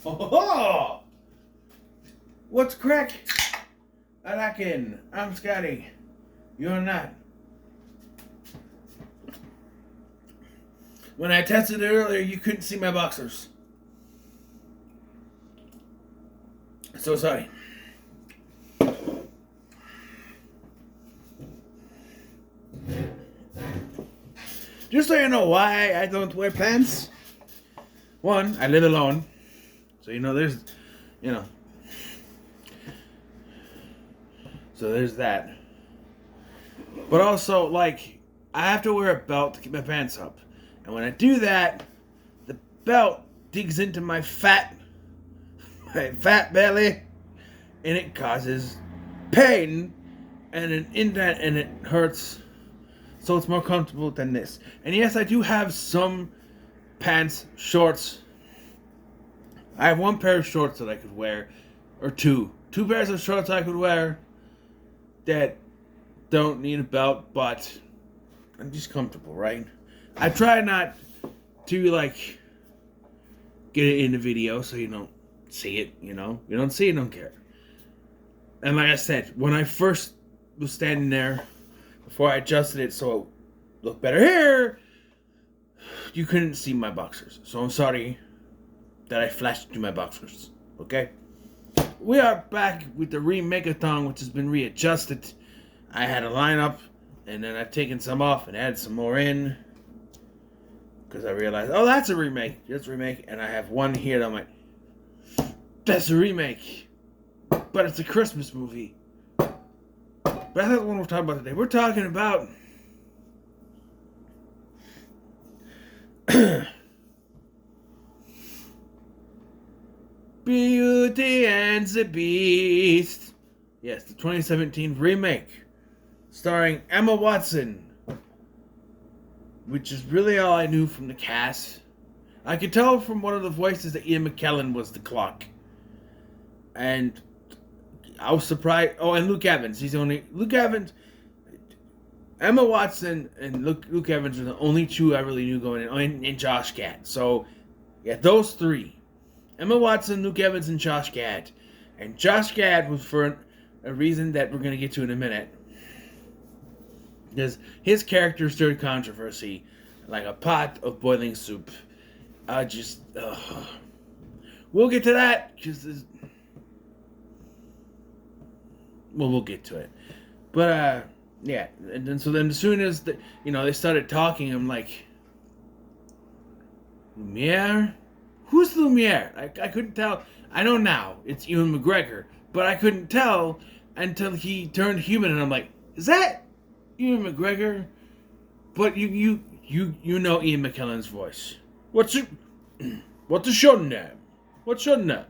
Oh, what's crack? Anakin, I'm Scotty. You're not. When I tested it earlier, you couldn't see my boxers. So sorry. Just so you know why I don't wear pants. One, I live alone. So So there's that. But also, like, I have to wear a belt to keep my pants up. And when I do that, the belt digs into my fat belly, and it causes pain and an indent, and it hurts. So it's more comfortable than this. And yes, I do have some pants, shorts. I have one pair of shorts that I could wear, or two pairs of shorts I could wear that don't need a belt, but I'm just comfortable, right? I try not to, like, get it in the video so you don't see it, you know? You don't see it, don't care. And like I said, when I first was standing there, before I adjusted it so it looked better here, you couldn't see my boxers. So I'm sorry that I flashed to my boxers, okay? We are back with the Remake-A-Thon, which has been readjusted. I had a lineup, and then I've taken some off and added some more in. Because I realized, oh, that's a remake. That's a remake. And I have one here that I'm like, that's a remake. But it's a Christmas movie. But that's not the one we're talking about today. We're talking about Beauty and the Beast. Yes, the 2017 remake. Starring Emma Watson. Which is really all I knew from the cast. I could tell from one of the voices that Ian McKellen was the clock. And I was surprised. Oh, and Luke Evans. Luke Evans. Emma Watson and Luke Evans are the only two I really knew going in. Oh, and Josh Gad. So, yeah, those three. Emma Watson, Luke Evans, and Josh Gad. And Josh Gad was for a reason that we're going to get to in a minute. Because his character stirred controversy like a pot of boiling soup. We'll get to that. We'll get to it. But, yeah. And then, so then as soon as, they started talking, I'm like, Lumiere? Who's Lumiere? I couldn't tell. I know now. It's Ewan McGregor. But I couldn't tell until he turned human, and I'm like, is that Ian McGregor? But you know Ian McKellen's voice. What's your name? What's your name?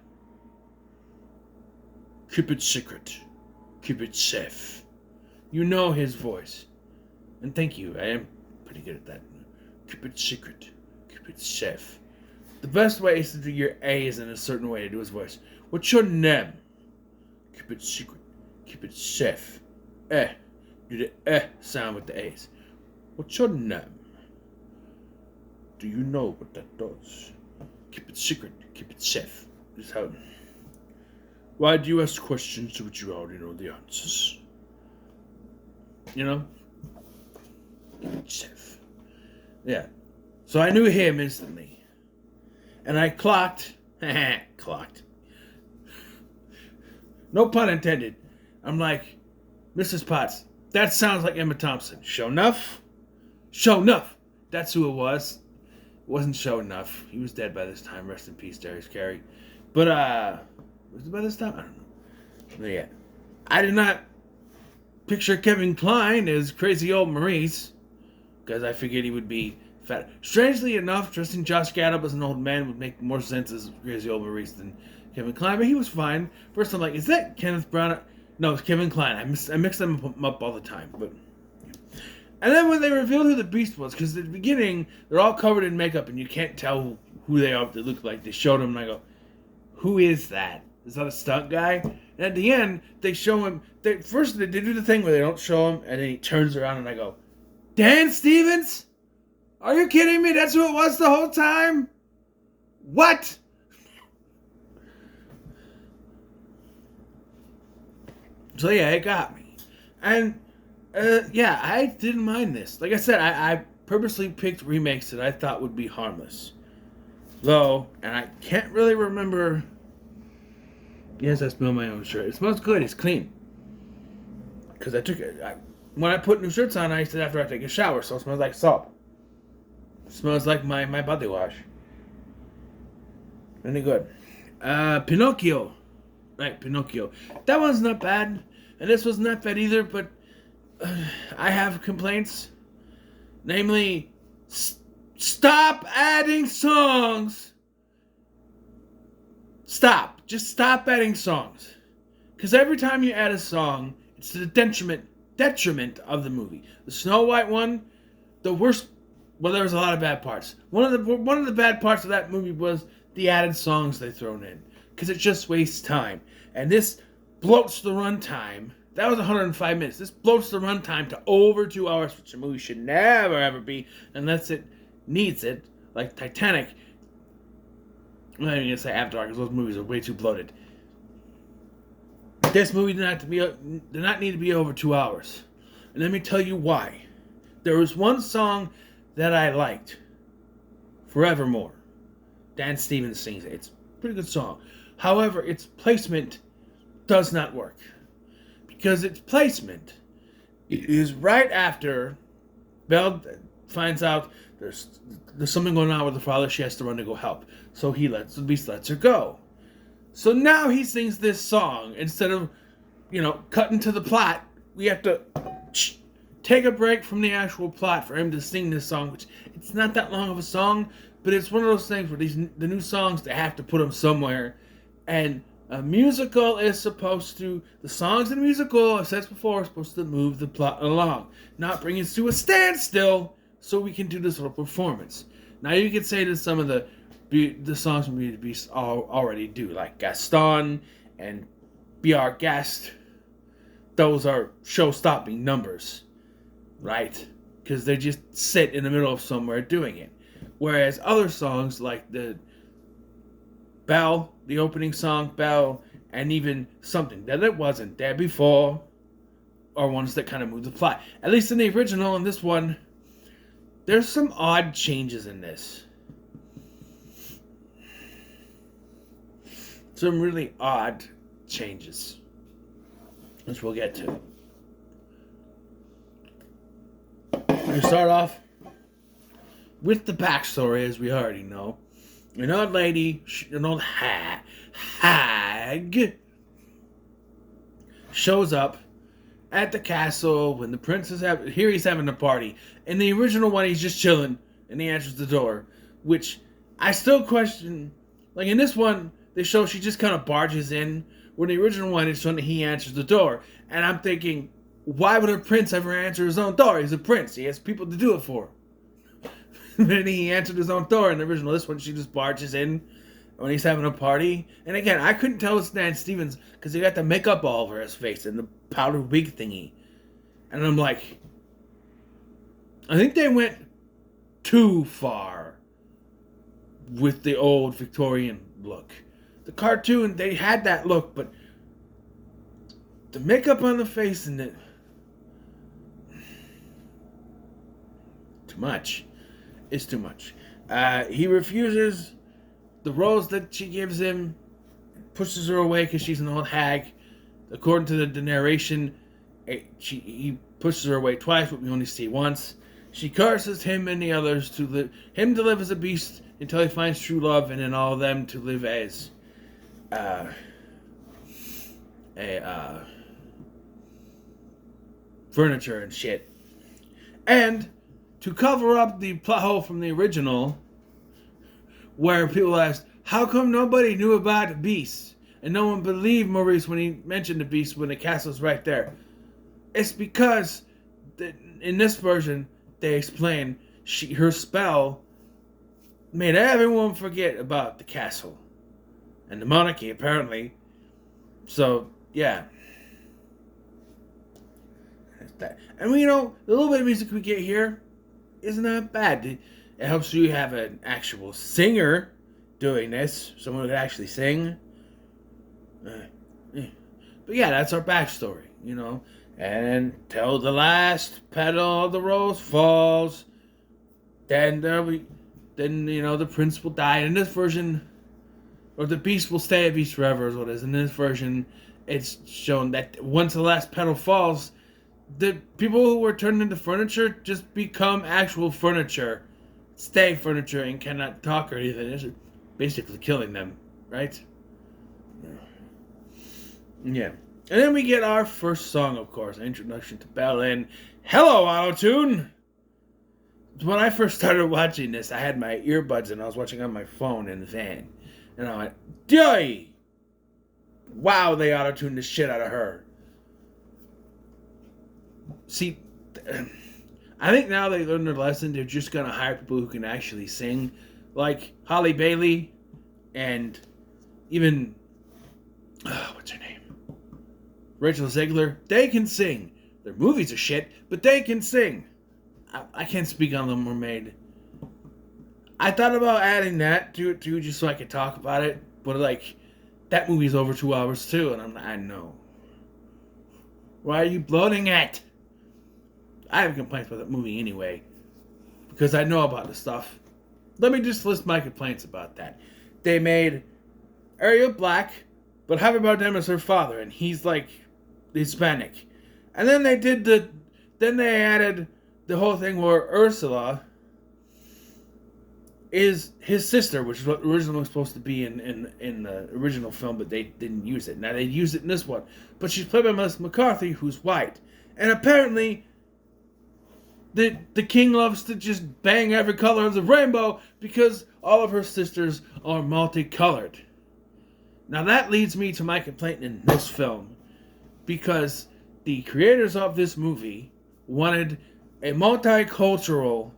Keep it secret. Keep it safe. You know his voice. And thank you. I am pretty good at that. Keep it secret. Keep it safe. The best way is to do your A's in a certain way to do his voice. What's your name? Keep it secret. Keep it safe. Do the sound with the A's. What's your name? Do you know what that does? Keep it secret. Keep it safe. This is how. Why do you ask questions to which you already know the answers? You know? Keep it safe. Yeah. So I knew him instantly. And I clocked. Clocked. No pun intended. I'm like, Mrs. Potts. That sounds like Emma Thompson. Show enough? Show enough. That's who it was. It wasn't Show Enough. He was dead by this time. Rest in peace, Darius Carey. But, was it by this time? I don't know. But yeah. I did not picture Kevin Kline as crazy old Maurice. Because I figured he would be fat. Strangely enough, dressing Josh Gad up as an old man would make more sense as crazy old Maurice than Kevin Kline. But he was fine. First I'm like, is that Kenneth Branagh? No, it's Kevin Kline. I mix them up all the time. But and then when they revealed who the Beast was, because at the beginning they're all covered in makeup and you can't tell who they are. They look like. They showed him and I go, who is that? Is that a stunt guy? And at the end they show him. First they do the thing where they don't show him and then he turns around and I go, Dan Stevens? Are you kidding me? That's who it was the whole time? What? So yeah, it got me. And yeah, I didn't mind this. Like I said, I purposely picked remakes that I thought would be harmless. Though, and I can't really remember. Yes, I smell my own shirt. It smells good. It's clean. Because I took it. When I put new shirts on, I used to after I take a shower, so it smells like soap. It smells like my body wash. Really good. Pinocchio. Right, Pinocchio. That one's not bad. And this was not bad either, but I have complaints. Namely, stop adding songs. Stop. Just stop adding songs. Because every time you add a song, it's to the detriment of the movie. The Snow White one, the worst. Well, there was a lot of bad parts. One of the bad parts of that movie was the added songs they thrown in, because it just wastes time. And this bloats the runtime. That was 105 minutes. This bloats the runtime to over 2 hours, which a movie should never ever be unless it needs it, like Titanic. I'm not even gonna say Avatar because those movies are way too bloated. This movie did not need to be over 2 hours, and let me tell you why. There was one song that I liked, "Forevermore." Dan Stevens sings it. It's a pretty good song. However, its placement does not work. Because its placement is right after Belle finds out there's something going on with her father. She has to run to go help. So the beast lets her go. So now he sings this song. Instead of, cutting to the plot, we have to take a break from the actual plot for him to sing this song, which it's not that long of a song, but it's one of those things where the new songs, they have to put them somewhere. And a musical is supposed to, the songs in a musical, I've said this before, are supposed to move the plot along, not bring us to a standstill so we can do this little performance. Now you could say that some of the songs from Beauty and the Beast already do, like Gaston and Be Our Guest. Those are show-stopping numbers, right? Because they just sit in the middle of somewhere doing it. Whereas other songs like the Belle, the opening song, Belle, and even something that it wasn't there before, are ones that kind of move the plot. At least in the original, in this one, there's some odd changes in this. Some really odd changes, which we'll get to. We start off with the backstory, as we already know. An old lady, an old hag, shows up at the castle when the prince is he's having a party. In the original one, he's just chilling, and he answers the door, which I still question. Like in this one, they show she just kind of barges in. When the original one, it's shown that he answers the door, and I'm thinking, why would a prince ever answer his own door? He's a prince. He has people to do it for. Then he answered his own door in the original. This one, she just barges in when he's having a party. And again, I couldn't tell it's Dan Stevens because he got the makeup all over his face and the powder wig thingy. And I'm like, I think they went too far with the old Victorian look. The cartoon, they had that look, but the makeup on the face and it, too much. It's too much. He refuses the rose that she gives him, pushes her away because she's an old hag. According to the narration, he pushes her away twice, but we only see once. She curses him and the others to live as a beast until he finds true love, and then all of them to live as furniture and shit. And to cover up the plot hole from the original, where people asked, how come nobody knew about the beast? And no one believed Maurice when he mentioned the beast when the castle's right there. It's because in this version, they explain her spell made everyone forget about the castle. And the monarchy, apparently. So, yeah. That's that. And the little bit of music we get here is not bad. It helps you have an actual singer doing this. Someone who can actually sing. But yeah, that's our backstory, you know. And till the last petal of the rose falls, then the prince will die. In this version, or the beast will stay a beast forever, is what it is. In this version, it's shown that once the last petal falls, the people who were turned into furniture just become actual furniture, stay furniture, and cannot talk or anything. It's basically killing them, right? Yeah. And then we get our first song, of course, Introduction to Bellin. Hello, Autotune! When I first started watching this, I had my earbuds and I was watching on my phone in the van. And I went, Yoy! Wow, they auto-tuned the shit out of her. See, I think now they learned their lesson. They're just going to hire people who can actually sing. Like Holly Bailey and even, what's her name? Rachel Zegler. They can sing. Their movies are shit, but they can sing. I can't speak on Little Mermaid. I thought about adding that to it too, just so I could talk about it. But like, that movie's over 2 hours too, and I know. Why are you bloating it? I have complaints about that movie anyway, because I know about the stuff. Let me just list my complaints about that. They made Ariel black, but Javier Bardem is her father, and he's like Hispanic. And then they added the whole thing where Ursula is his sister, which is what originally was supposed to be in the original film, but they didn't use it. Now they used it in this one. But she's played by Melissa McCarthy, who's white. And apparently, the king loves to just bang every color of the rainbow because all of her sisters are multicolored. Now that leads me to my complaint in this film. Because the creators of this movie wanted a multicultural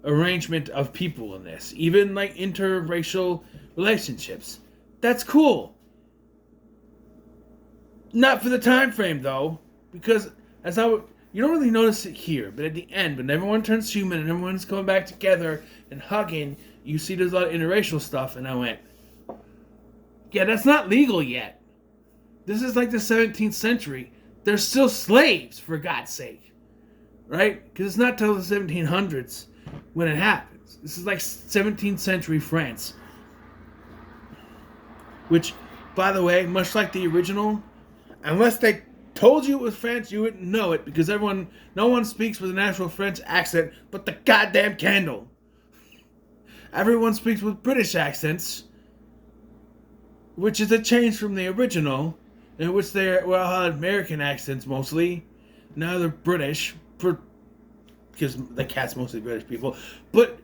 arrangement of people in this, even like interracial relationships. That's cool. Not for the time frame though, because you don't really notice it here, but at the end, when everyone turns human and everyone's coming back together and hugging, you see there's a lot of interracial stuff, and I went, yeah, that's not legal yet. This is like the 17th century. They're still slaves, for God's sake. Right? Because it's not till the 1700s when it happens. This is like 17th century France. Which, by the way, much like the original, unless they told you it was French, you wouldn't know it, because no one speaks with an actual French accent but the goddamn candle. Everyone speaks with British accents, which is a change from the original, in which they had American accents mostly. Now they're British, because the cat's mostly British people. But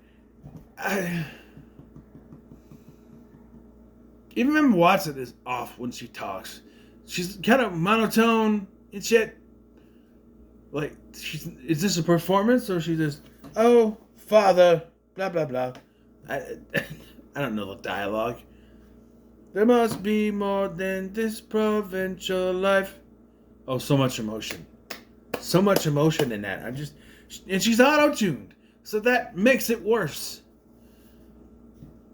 even Emma Watson is off when she talks. She's kind of monotone and shit. Like, is this a performance, or is she just, oh, father, blah, blah, blah. I don't know the dialogue. There must be more than this provincial life. Oh, so much emotion. So much emotion in that. And she's auto-tuned. So that makes it worse.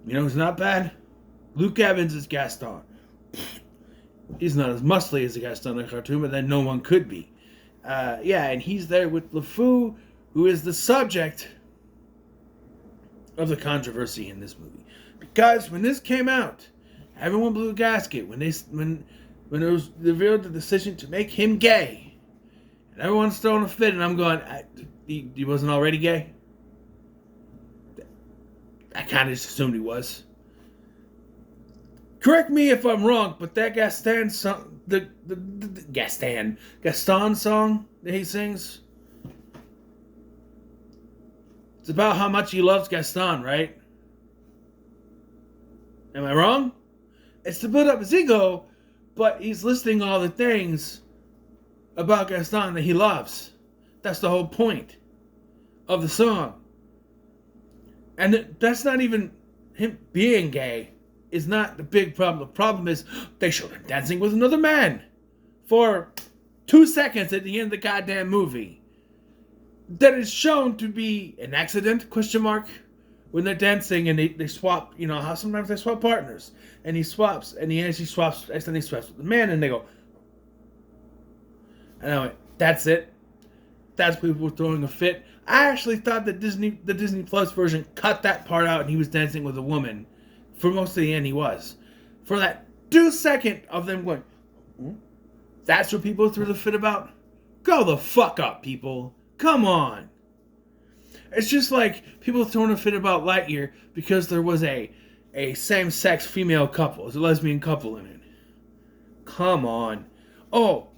You know who's not bad? Luke Evans is Gaston. He's not as muscly as the Gaston in the cartoon, but then no one could be. And he's there with LeFou, who is the subject of the controversy in this movie. Because when this came out, everyone blew a gasket when it was revealed the decision to make him gay. And everyone's throwing a fit, and I'm going, he wasn't already gay? I kind of just assumed he was. Correct me if I'm wrong, but that Gaston song, the Gaston song that he sings, it's about how much he loves Gaston, right? Am I wrong? It's to build up his ego, but he's listing all the things about Gaston that he loves. That's the whole point of the song. And that's not even him being gay. Is not the big problem. The problem is they showed him dancing with another man for 2 seconds at the end of the goddamn movie. That is shown to be an accident, question mark, when they're dancing and they swap, you know how sometimes they swap partners, and he swaps and he actually swaps, accidentally swaps with the man, and they go, and I went, that's it. That's people throwing a fit. I actually thought that the Disney Plus version cut that part out and he was dancing with a woman. For most of the end, he was. For that 2 second of them going, that's what people threw the fit about? Go the fuck up, people. Come on. It's just like people throwing a fit about Lightyear because there was a same-sex female couple. There's a lesbian couple in it. Come on. Oh,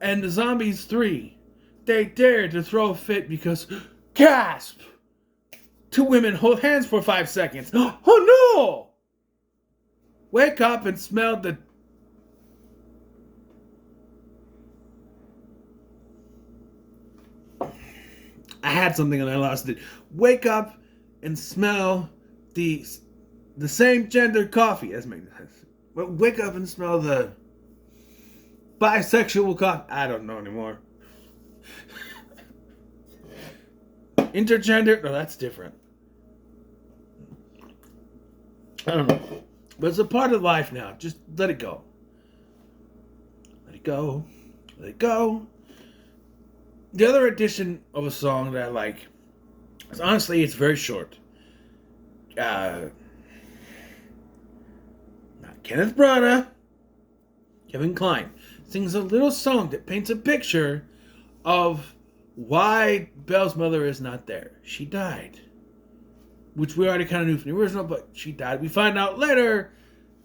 and the Zombies 3. They dared to throw a fit because, gasp! 2 women hold hands for 5 seconds. Oh no! Wake up and smell the... I had something and I lost it. Wake up and smell the same gender coffee. That's making sense. But wake up and smell the bisexual coffee. I don't know anymore. Intergender? No, that's different. I don't know. But it's a part of life now. Just let it go. Let it go. Let it go. The other edition of a song that I like is, honestly, it's very short. Not Kenneth Branagh. Kevin Kline sings a little song that paints a picture of why Belle's mother is not there. She died. Which we already kind of knew from the original, but she died. We find out later,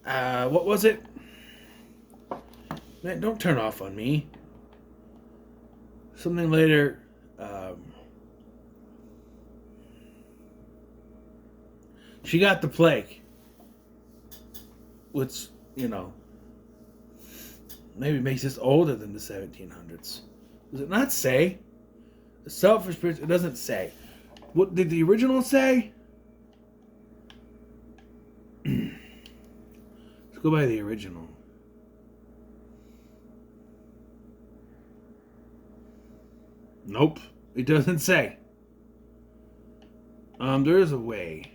what was it? Man, don't turn off on me. Something later, she got the plague. Which, you know, maybe makes us older than the 1700s. Does it not say? The selfish person, it doesn't say. What did the original say? Let's go by the original. Nope, it doesn't say. There is a way.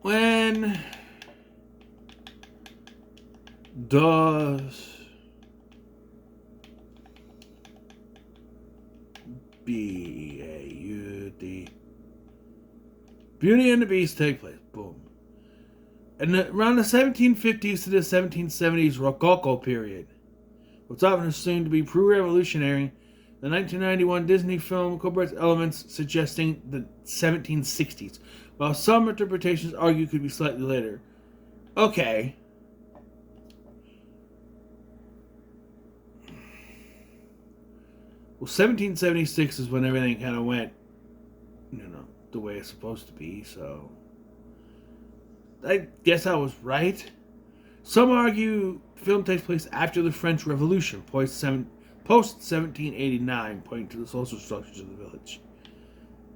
When does B-A-U-D Beauty and the Beast take place? Boom. And around the 1750s to the 1770s Rococo period, what's often assumed to be pre-revolutionary, the 1991 Disney film incorporates elements suggesting the 1760s, while some interpretations argue it could be slightly later. Okay. Well, 1776 is when everything kind of went, the way it's supposed to be, so I guess I was right. Some argue the film takes place after the French Revolution, post-1789, pointing to the social structures of the village.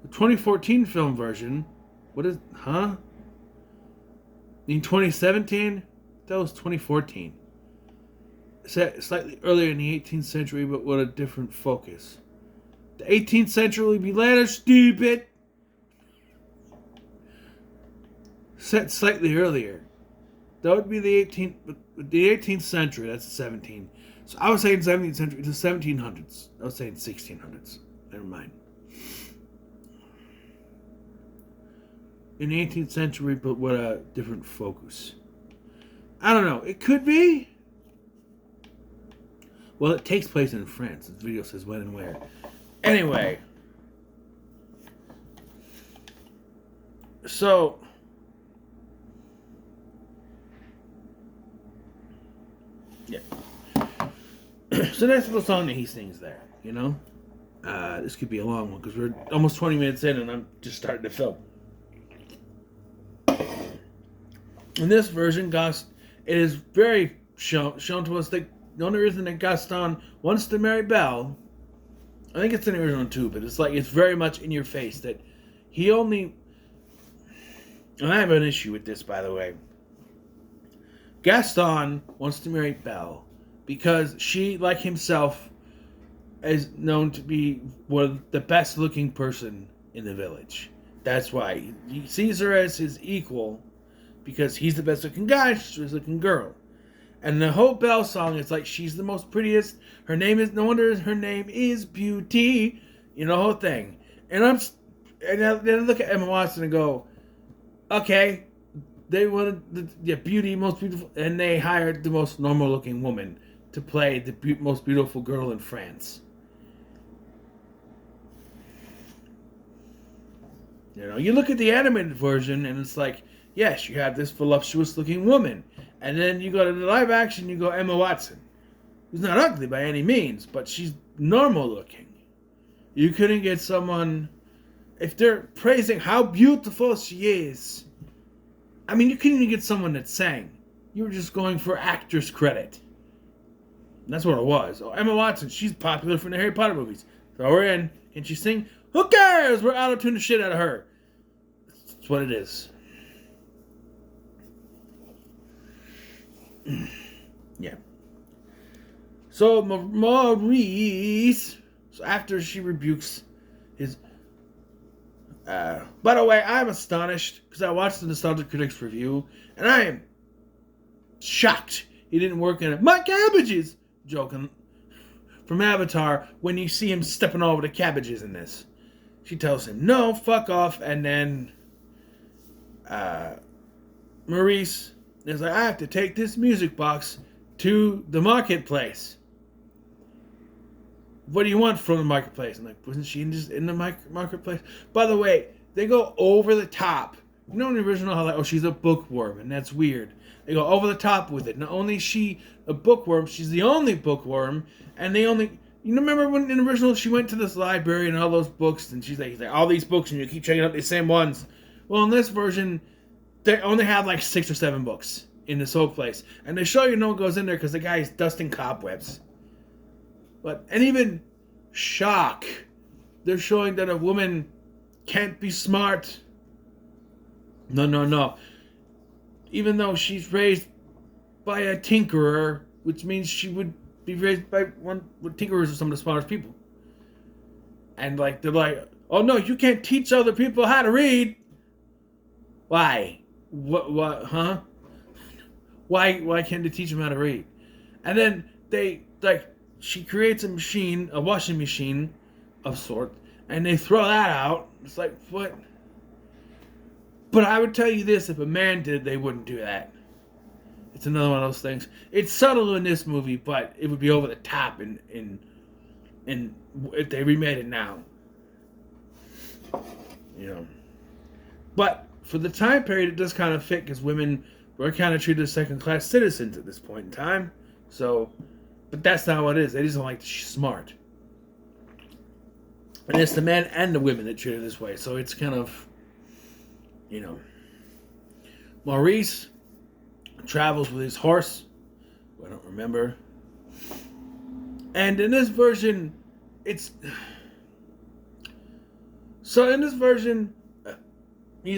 The 2014 film version, in 2017? That was 2014. Set slightly earlier in the 18th century, but with a different focus. The 18th century will be later, stupid! Set slightly earlier. That would be the 18th century, that's the 17th. So I was saying 17th century to 1700s. I was saying 1600s. Never mind. In the 18th century, but with a different focus. I don't know. It could be. Well, it takes place in France. This video says when and where. Anyway. So. Yeah. So that's the song that he sings there, This could be a long one because we're almost 20 minutes in and I'm just starting to film. In this version, it is very shown to us that the only reason that Gaston wants to marry Belle, I think it's in the original too, but it's very much in your face that he only, and I have an issue with this, by the way. Gaston wants to marry Belle because she, like himself, is known to be one of the best looking person in the village. That's why he sees her as his equal because he's the best looking guy, she's the best looking girl. And the whole Belle song is like she's the most prettiest. Her name is no wonder her name is Beauty. You know, the whole thing. And then I look at Emma Watson and go, okay, they wanted the beauty, most beautiful, and they hired the most normal looking woman to play the most beautiful girl in France. You know, you look at the animated version and it's like, yes, you have this voluptuous looking woman. And then you go to the live action, you go Emma Watson, who's not ugly by any means, but she's normal looking. You couldn't get someone, if they're praising how beautiful she is, I mean, you couldn't even get someone that sang. You were just going for actress credit. And that's what it was. Oh, Emma Watson, she's popular from the Harry Potter movies. Throw her in. Can she sing? Who cares? We're auto-tune the shit out of her. That's what it is. Yeah. So Maurice, so after she rebukes his, by the way, I'm astonished because I watched the Nostalgia Critics review and I am shocked he didn't work in it. My cabbages, joking from Avatar when you see him stepping all over the cabbages in this. She tells him no, fuck off, and then Maurice is like, I have to take this music box to the marketplace. What do you want from the marketplace? I'm like, wasn't she in the marketplace? By the way, they go over the top. You know in the original how like, oh, she's a bookworm, and that's weird. They go over the top with it. Not only is she a bookworm, she's the only bookworm, and they only... You remember when in the original she went to this library and all those books, and she's like all these books, and you keep checking out the same ones. Well, in this version, they only have like 6 or 7 books in this whole place. And they show you no one goes in there because the guy is dusting cobwebs. And even shock, they're showing that a woman can't be smart. No. Even though she's raised by a tinkerer, which means she would be raised by one with tinkerers are some of the smartest people. And like they're like, oh no, you can't teach other people how to read. Why? What huh? Why can't they teach them how to read? And then they like she creates a washing machine of sort, and they throw that out. It's like, what? But I would tell you this, if a man did, they wouldn't do that. It's another one of those things. It's subtle in this movie, but it would be over the top in if they remade it now. You know. But for the time period, it does kind of fit because women were kind of treated as second-class citizens at this point in time. So, but that's not what it is. They just don't like that she's smart. And it's the men and the women that treat her this way. So it's kind of, you know. Maurice travels with his horse. I don't remember. And in this version, he's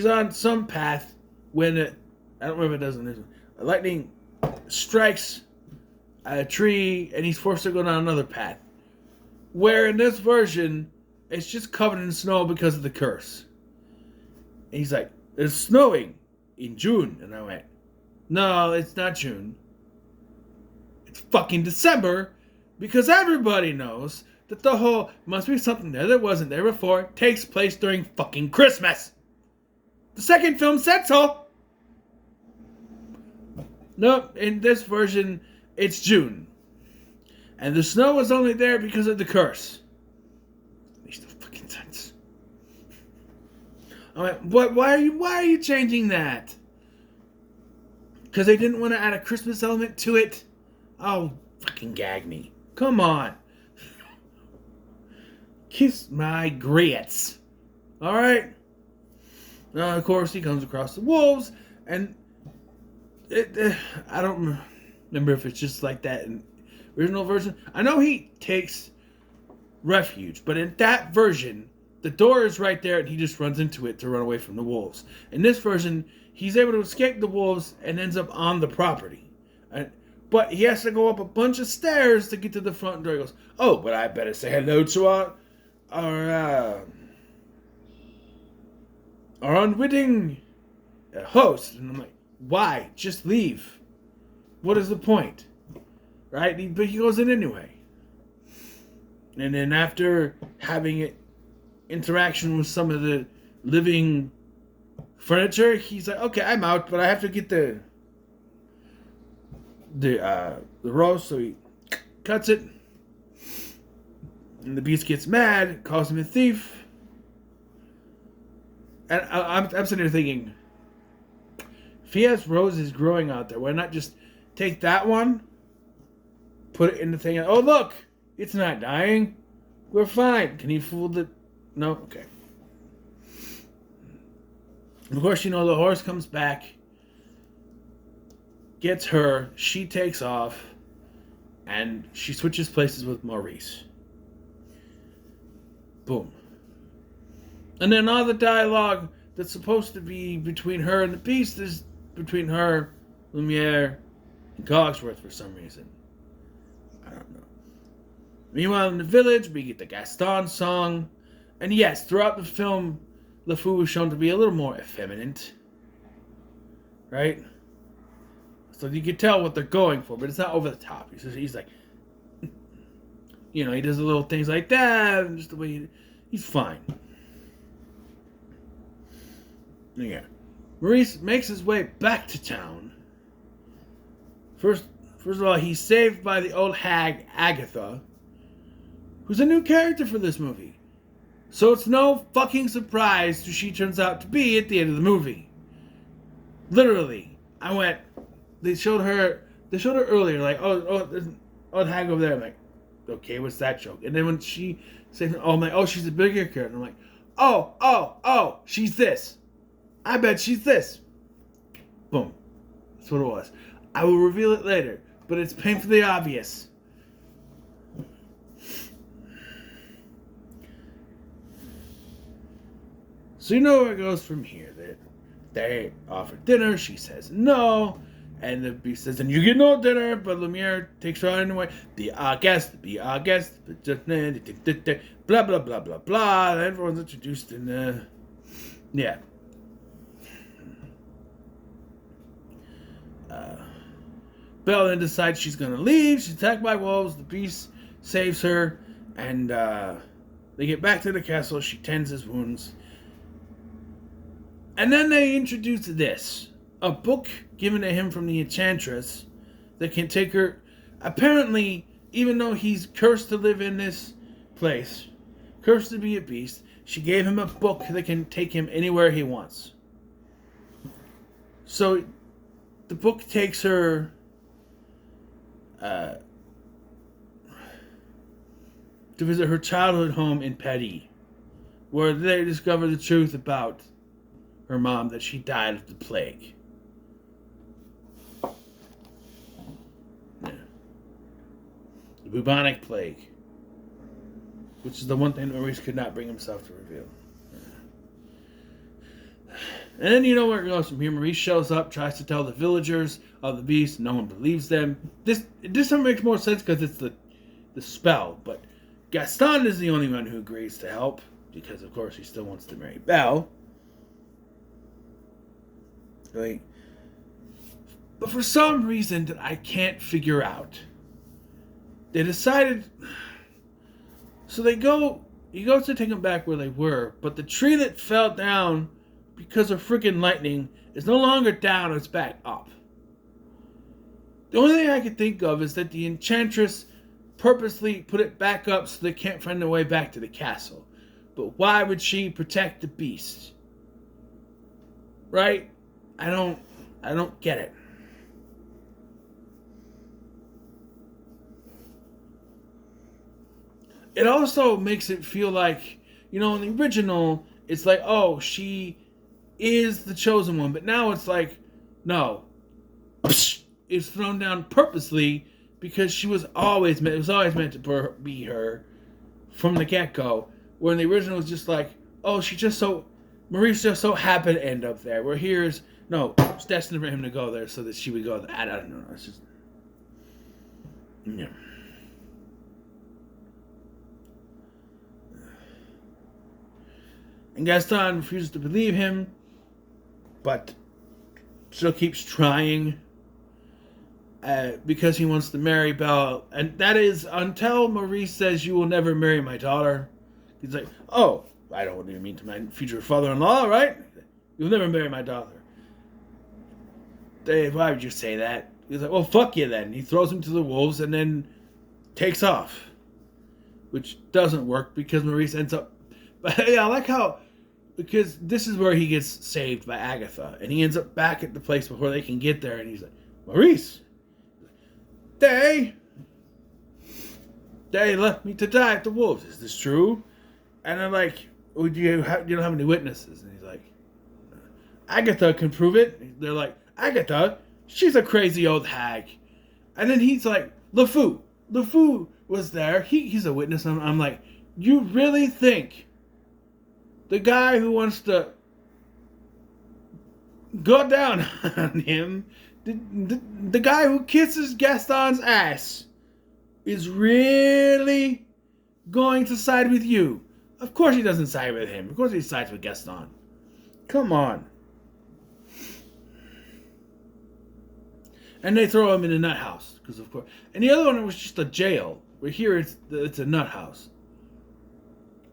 on some path when I don't remember if it does in this one. Lightning strikes a tree and he's forced to go down another path. Where in this version, it's just covered in snow because of the curse. And he's like, it's snowing in June. And I went, no, it's not June. It's fucking December because everybody knows that the whole must be something there that wasn't there before takes place during fucking Christmas. The second film said so. Nope, in this version, it's June. And the snow was only there because of the curse. Makes no fucking sense. I went, what? Why are you changing that? Because they didn't want to add a Christmas element to it? Oh, fucking gag me. Come on. Kiss my grits. Alright? Now, of course, he comes across the wolves, and I don't remember if it's just like that in the original version. I know he takes refuge, but in that version, the door is right there, and he just runs into it to run away from the wolves. In this version, he's able to escape the wolves and ends up on the property. But he has to go up a bunch of stairs to get to the front door. He goes, oh, but I better say hello to our unwitting host. And I'm like, why? Just leave. What is the point? Right? But he goes in anyway. And then after having it interaction with some of the living furniture, he's like, okay, I'm out, but I have to get the roast, so he cuts it. And the beast gets mad, calls him a thief. And I'm sitting there thinking, if he has roses growing out there, why not just take that one, put it in the thing, and, oh, look, it's not dying. We're fine. Can he fool the... No? Okay. Of course, the horse comes back, gets her, she takes off, and she switches places with Maurice. Boom. And then all the dialogue that's supposed to be between her and the beast is between her, Lumiere, and Cogsworth for some reason. I don't know. Meanwhile, in the village, we get the Gaston song. And yes, throughout the film, LeFou was shown to be a little more effeminate. Right? So you can tell what they're going for, but it's not over the top. He's like, he does the little things like that, and just the way he's fine. Yeah. Maurice makes his way back to town. First of all, he's saved by the old hag, Agatha, who's a new character for this movie. So it's no fucking surprise who she turns out to be at the end of the movie. Literally. They showed her earlier, like, oh, there's an old hag over there. I'm like, okay, what's that joke? And then when she said, oh, I'm like, oh, she's a bigger character. And I'm like, oh, she's this. I bet she's this. Boom. That's what it was. I will reveal it later, but it's painfully obvious. So where it goes from here. They offer dinner. She says no. And the beast says, and you get no dinner. But Lumiere takes her out anyway. Be our guest. Blah, blah, blah, blah, blah. Everyone's introduced in yeah. Belle then decides she's going to leave. She's attacked by wolves. The beast saves her. And they get back to the castle. She tends his wounds. And then they introduce this. A book given to him from the Enchantress that can take her... Apparently, even though he's cursed to live in this place, cursed to be a beast, she gave him a book that can take him anywhere he wants. So, the book takes her... to visit her childhood home in Paris, where they discover the truth about her mom, that she died of the plague. Yeah. The bubonic plague, which is the one thing Maurice could not bring himself to reveal. And then where it goes from here. Maurice shows up, tries to tell the villagers of the beast. No one believes them. This time makes more sense because it's the spell. But Gaston is the only one who agrees to help, because of course he still wants to marry Belle. Right? But for some reason that I can't figure out, they decided. So he goes to take them back where they were, but the tree that fell down because of freaking lightning is no longer down, it's back up. The only thing I can think of is that the Enchantress purposely put it back up so they can't find their way back to the castle. But why would she protect the beast? Right? I don't get it. It also makes it feel like, in the original, it's like, oh, she is the chosen one. But now it's like, no. It's thrown down purposely because it was always meant to be her from the get-go. Where in the original, it's just like, oh, Maurice just so happened to end up there. Where here's, no, it's destined for him to go there so that she would go there. I don't know. It's just, Yeah. And Gaston refuses to believe him, but still keeps trying because he wants to marry Belle. And that is until Maurice says, "You will never marry my daughter." He's like, "Oh, I don't even mean to my future father-in-law, right? You'll never marry my daughter." Dave, why would you say that? He's like, "Well, fuck you then." He throws him to the wolves and then takes off. Which doesn't work because Maurice ends up... But yeah, I like how... Because this is where he gets saved by Agatha. And he ends up back at the place before they can get there. And he's like, "Maurice! They left me to die at the wolves. Is this true?" And I'm like, "You don't have any witnesses?" And he's like, "Agatha can prove it." They're like, "Agatha? She's a crazy old hag." And then he's like, LeFou was there. He's a witness. I'm like, you really think the guy who wants to go down on him, the guy who kisses Gaston's ass, is really going to side with you? Of course he doesn't side with him. Of course he sides with Gaston. Come on. And they throw him in a nut house, because of course. And the other one was just a jail. Where here it's a nut house.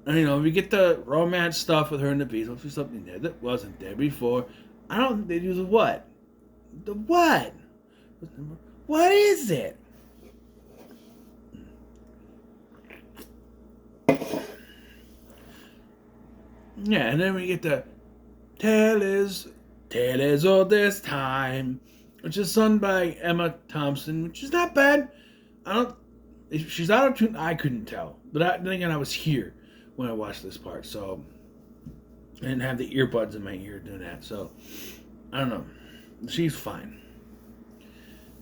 And we get the romance stuff with her and the beast. There's something there that wasn't there before. I don't think they do the what? The what? What is it? Yeah, and then we get the Tale is all this time, which is sung by Emma Thompson, which is not bad. If she's out of tune, I couldn't tell. But then again, I was here when I watched this part, so I didn't have the earbuds in my ear doing that. So I don't know. She's fine.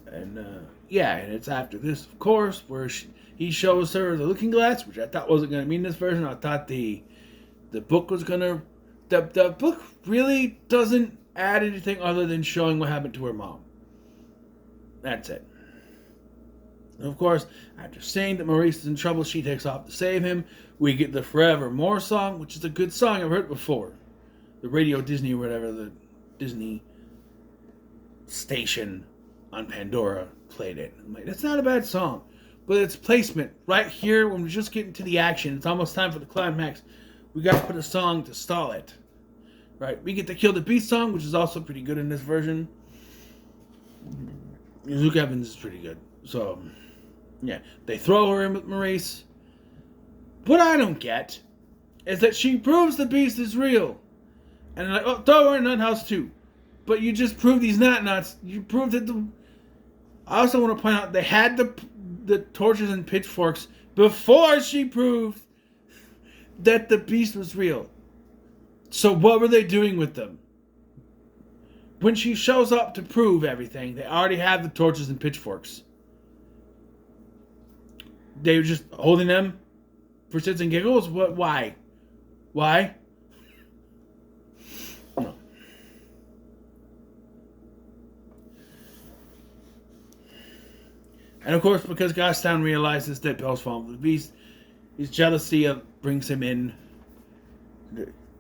And and it's after this, of course, where he shows her the looking glass, which I thought wasn't going to mean this version. I thought the book was going to... The book really doesn't add anything other than showing what happened to her mom. That's it. And of course, after saying that Maurice is in trouble, she takes off to save him. We get the Forevermore song, which is a good song. I've heard it before. The Radio Disney or whatever, the Disney station on Pandora played it. I'm like, that's not a bad song. But its placement right here, when we're just getting to the action, it's almost time for the climax. We got to put a song to stall it. Right? We get the Kill the Beast song, which is also pretty good in this version. Luke Evans is pretty good. So, yeah. They throw her in with Maurice. What I don't get is that she proves the beast is real. And they're like, oh, throw her in Nut House too. But you just proved he's not nuts. You proved that I also want to point out they had the torches and pitchforks before she proved that the beast was real. So what were they doing with them? When she shows up to prove everything, they already have the torches and pitchforks. They were just holding them for shits and giggles? What? Why? Why? No. And of course, because Gaston realizes that Belle's fallen with the beast, his jealousy brings him in.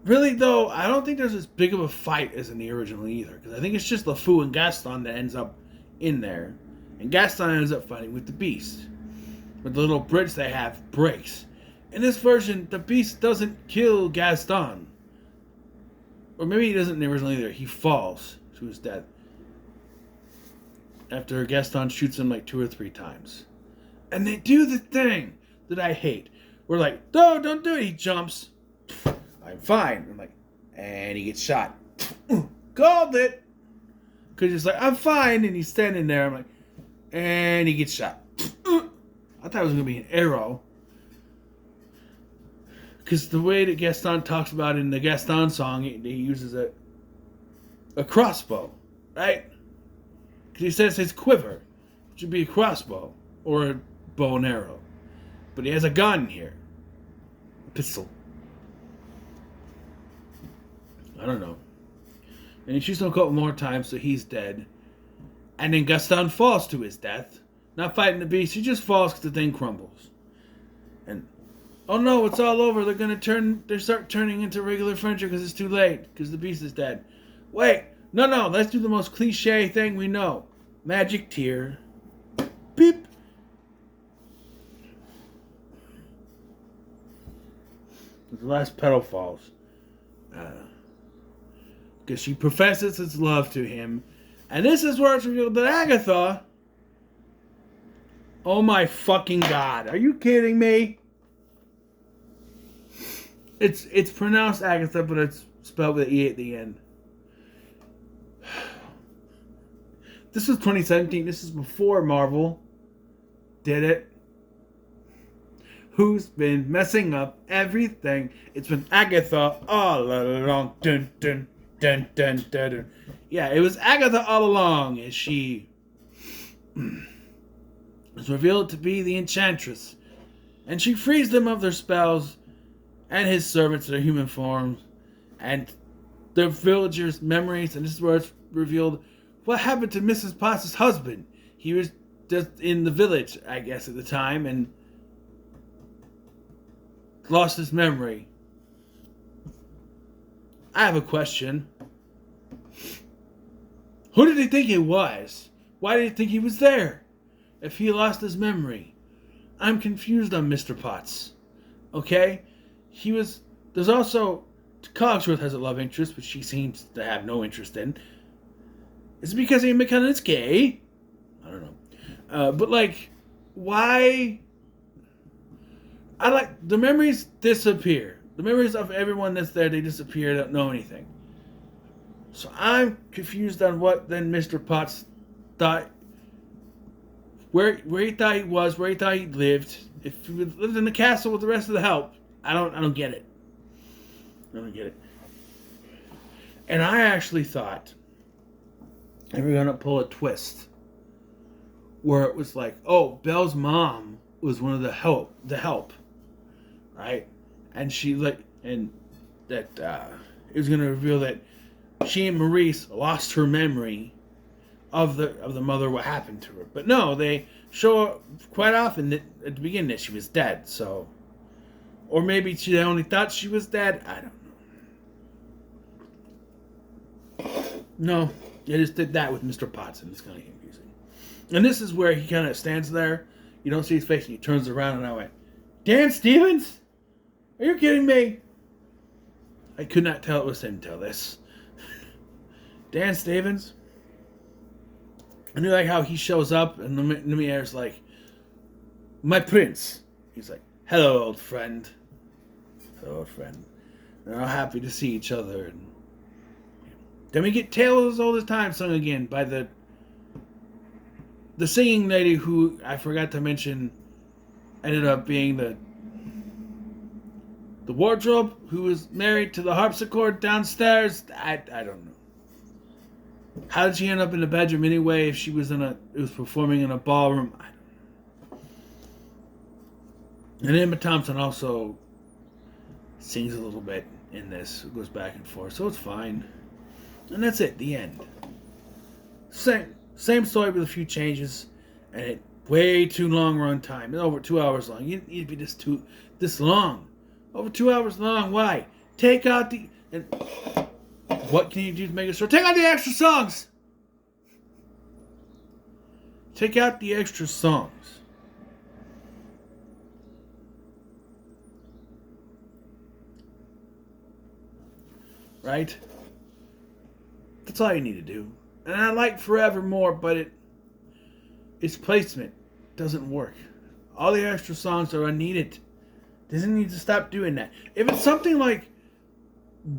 Really, though, I don't think there's as big of a fight as in the original either. Because I think it's just LeFou and Gaston that ends up in there. And Gaston ends up fighting with the beast. But the little bridge they have breaks. In this version, the beast doesn't kill Gaston. Or maybe he doesn't in the original either. He falls to his death. After Gaston shoots him like 2 or 3 times. And they do the thing that I hate. We're like, no, don't do it. He jumps. I'm fine. I'm like, and he gets shot. Called it. Because he's like, I'm fine. And he's standing there. I'm like, and he gets shot. I thought it was going to be an arrow. Because the way that Gaston talks about it in the Gaston song, he uses a crossbow. Right? Because he says his quiver, which would be a crossbow. Or a bow and arrow. But he has a gun here. A pistol. I don't know. And he shoots him a couple more times, so he's dead. And then Gaston falls to his death, not fighting the beast. He just falls because the thing crumbles. And oh no, it's all over. They're gonna start turning into regular furniture because it's too late because the beast is dead. Wait, no, let's do the most cliche thing we know. Magic tear. Beep. The last petal falls. Because she professes its love to him. And this is where it's revealed that Agatha... Oh my fucking god. Are you kidding me? It's pronounced Agatha, but it's spelled with an E at the end. This was 2017. This is before Marvel did it. Who's been messing up everything? It's been Agatha all along. Dun, dun, dun, dun, dun, dun. Yeah, it was Agatha all along as she was revealed to be the Enchantress. And she frees them of their spells and his servants in their human forms and the villagers' memories. And this is where it's revealed what happened to Mrs. Potts' husband. He was just in the village, I guess, at the time, and lost his memory. I have a question. Who did he think he was? Why did he think he was there? If he lost his memory. I'm confused on Mr. Potts. Okay? There's also... Cogsworth has a love interest, which she seems to have no interest in. Is it because Ian McKellen's gay? I don't know. But, like, why... The memories disappear. The memories of everyone that's there, they disappear, don't know anything. So I'm confused on what then Mr. Potts thought, where he thought he was, where he thought he lived. If he lived in the castle with the rest of the help, I don't get it. I don't get it. And I actually thought they were gonna pull a twist where it was like, oh, Belle's mom was one of the help, right? And it was gonna reveal that she and Maurice lost her memory of the mother, what happened to her. But no, they show up quite often at the beginning that she was dead. So, or maybe she only thought she was dead. I don't know. No, they just did that with Mr. Potts, and it's kind of confusing. And this is where he kind of stands there. You don't see his face, and he turns around, and I went, Dan Stevens? Are you kidding me? I could not tell it was him till this. Dan Stevens? I knew like how he shows up, and Lumiere's like, my prince. He's like, hello, old friend. Hello, old friend. They're all happy to see each other. And then we get Tales All the Time sung again by the singing lady who I forgot to mention ended up being the wardrobe who was married to the harpsichord downstairs. I don't know. How did she end up in the bedroom anyway if she was performing in a ballroom? I don't know. And Emma Thompson also sings a little bit in this. It goes back and forth, so it's fine. And that's it, the end. Same story with a few changes, and it way too long run time. It's over 2 hours long. You need to be this long. Over 2 hours long. Why? Take out the... And what can you do to make it short? Take out the extra songs! Take out the extra songs. Right? That's all you need to do. And I like Forevermore, but its placement doesn't work. All the extra songs are unneeded. Disney needs to stop doing that. If it's something like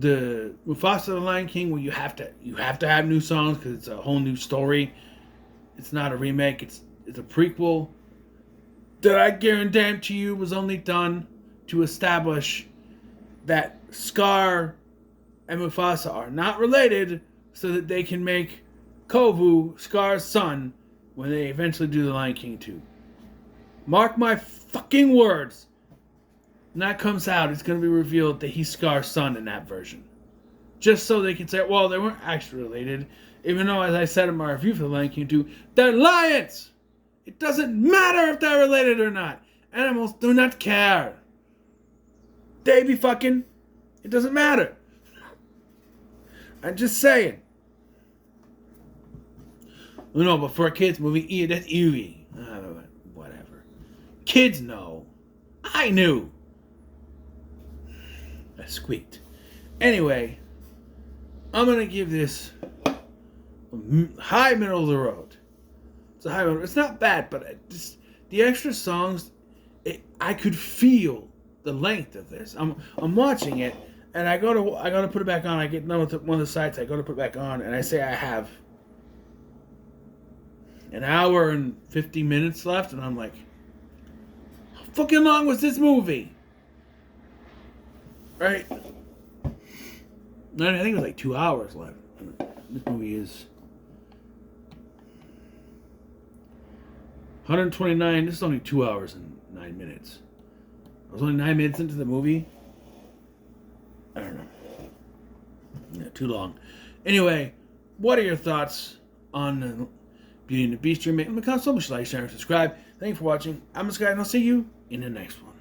the Mufasa the Lion King, where you have to have new songs because it's a whole new story. It's not a remake. It's a prequel that I guarantee you was only done to establish that Scar and Mufasa are not related, so that they can make Kovu Scar's son when they eventually do the Lion King 2. Mark my fucking words. When that comes out, it's going to be revealed that he's Scar's son in that version. Just so they can say, well, they weren't actually related. Even though, as I said in my review for the Lion King 2, they're lions! It doesn't matter if they're related or not. Animals do not care. They be fucking. It doesn't matter. I'm just saying. No, but for a kids movie, that's eerie. Whatever. Kids know. I knew. I squeaked. Anyway, I'm gonna give this a high middle of the road. It's a high middle. It's not bad, but just the extra songs. I could feel the length of this. I'm watching it, and I go to put it back on. I get done with one of the sites. I go to put it back on, and I say I have an hour and 50 minutes left, and I'm like, how fucking long was this movie? Right? I think it was like 2 hours left. This movie is 129. This is only 2 hours and 9 minutes. I was only 9 minutes into the movie. I don't know. Yeah, too long. Anyway, what are your thoughts on Beauty and the Beast remake? Comment so much, like, share, and subscribe. Thank you for watching. I'm this guy, and I'll see you in the next one.